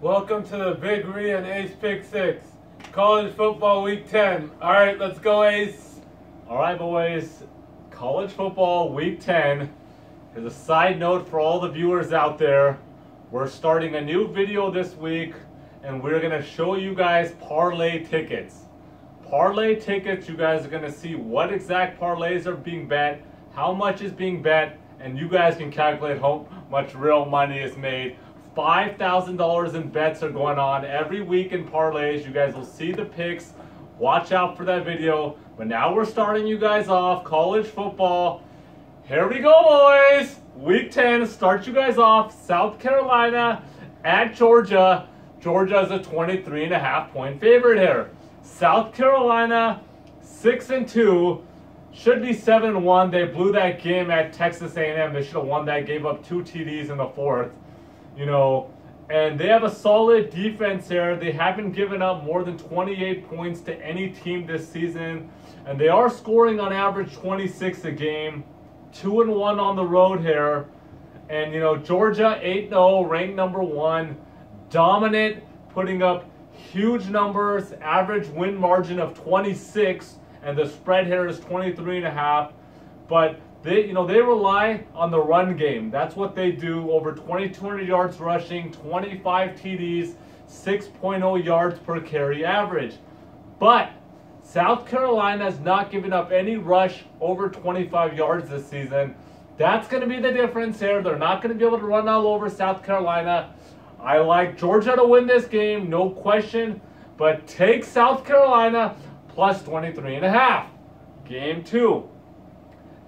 Welcome to the Big Re and Ace Pick 6. College football week 10. Alright, let's go Ace. Alright boys, college football week 10. Here's a side note for all the viewers out there. We're starting a new video this week and we're going to show you guys parlay tickets. Parlay tickets, you guys are going to see what exact parlays are being bet, how much is being bet, and you guys can calculate how much real money is made. $5,000 in bets are going on every week in parlays. You guys will see the picks. Watch out for that video. But now we're starting you guys off college football. Here we go, boys. Week 10 starts you guys off. South Carolina at Georgia. Georgia is a 23.5 point favorite here. South Carolina 6-2. Should be 7-1. They blew that game at Texas A&M. They should have won that. Gave up 2 TDs in the fourth. You know, and they have a solid defense here. They haven't given up more than 28 points to any team this season. And they are scoring on average 26 a game. 2-1 on the road here. And, you know, Georgia 8-0, ranked number 1. Dominant, putting up huge numbers. Average win margin of 26. And the spread here is 23.5. But they rely on the run game. That's what they do. Over 2,200 yards rushing, 25 TDs, 6.0 yards per carry average. But South Carolina has not given up any rush over 25 yards this season. That's going to be the difference here. They're not going to be able to run all over South Carolina. I like Georgia to win this game, no question. But take South Carolina plus 23.5. Game 2.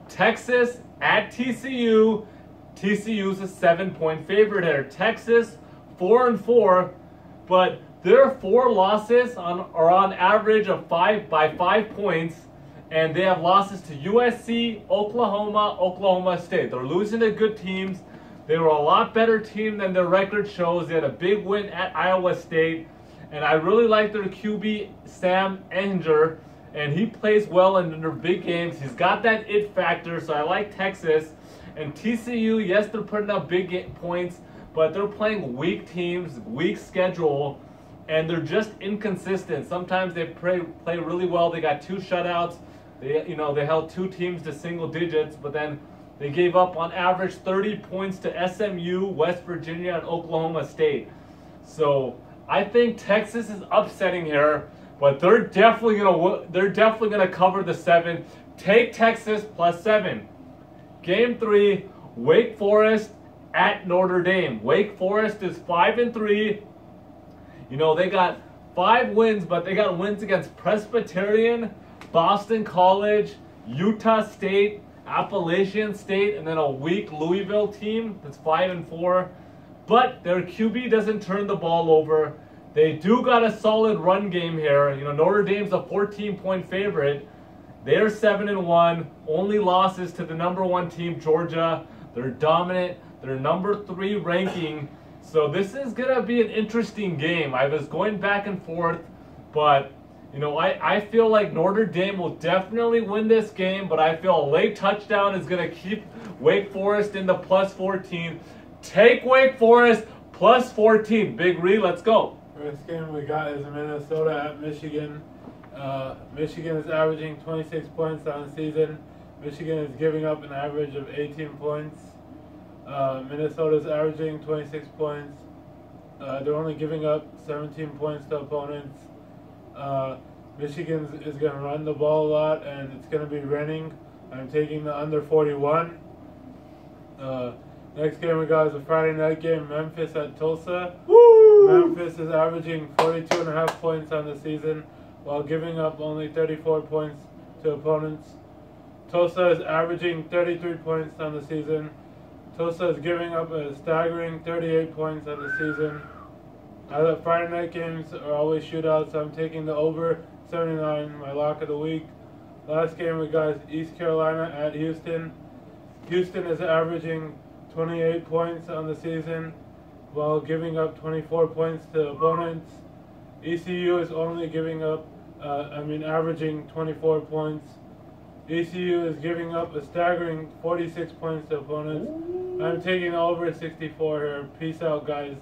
Texas at TCU. TCU's a 7-point favorite here. Texas 4-4, but their 4 losses are on average of 5 points, and they have losses to USC, Oklahoma, Oklahoma State. They're losing to good teams. They were a lot better team than their record shows. They had a big win at Iowa State, and I really like their QB Sam Ehlinger. And he plays well in their big games. He's got that it factor, so I like Texas. And TCU, yes, they're putting up big points, but they're playing weak teams, weak schedule, and they're just inconsistent. Sometimes they play really well. They got 2 shutouts. They held 2 teams to single digits, but then they gave up on average 30 points to SMU, West Virginia, and Oklahoma State. So I think Texas is upsetting here. But they're definitely gonna cover the 7. Take Texas plus 7. Game 3, Wake Forest at Notre Dame. Wake Forest is 5-3. You know, they got 5 wins, but they got wins against Presbyterian, Boston College, Utah State, Appalachian State, and then a weak Louisville team that's 5-4. But their QB doesn't turn the ball over. They do got a solid run game here. You know, Notre Dame's a 14-point favorite. They're 7-1. Only losses to the number 1 team, Georgia. They're dominant. They're number 3 ranking. So this is gonna be an interesting game. I was going back and forth, but you know, I feel like Notre Dame will definitely win this game, but I feel a late touchdown is gonna keep Wake Forest in the plus 14. Take Wake Forest plus 14. Big Re, let's go. First game we got is Minnesota at Michigan. Michigan is averaging 26 points on the season. Michigan is giving up an average of 18 points. Minnesota is averaging 26 points. They're only giving up 17 points to opponents. Michigan is going to run the ball a lot, and it's going to be raining. I'm taking the under 41. Next game we got is a Friday night game, Memphis at Tulsa. Woo! Memphis is averaging 42.5 points on the season while giving up only 34 points to opponents. Tulsa is averaging 33 points on the season. Tulsa is giving up a staggering 38 points on the season. I thought Friday night games are always shootouts, so I'm taking the over 79, my lock of the week. Last game we got is East Carolina at Houston. Houston is averaging 28 points on the season while giving up 24 points to opponents. ECU is only giving up, averaging 24 points. ECU is giving up a staggering 46 points to opponents. I'm taking over 64 here. Peace out, guys.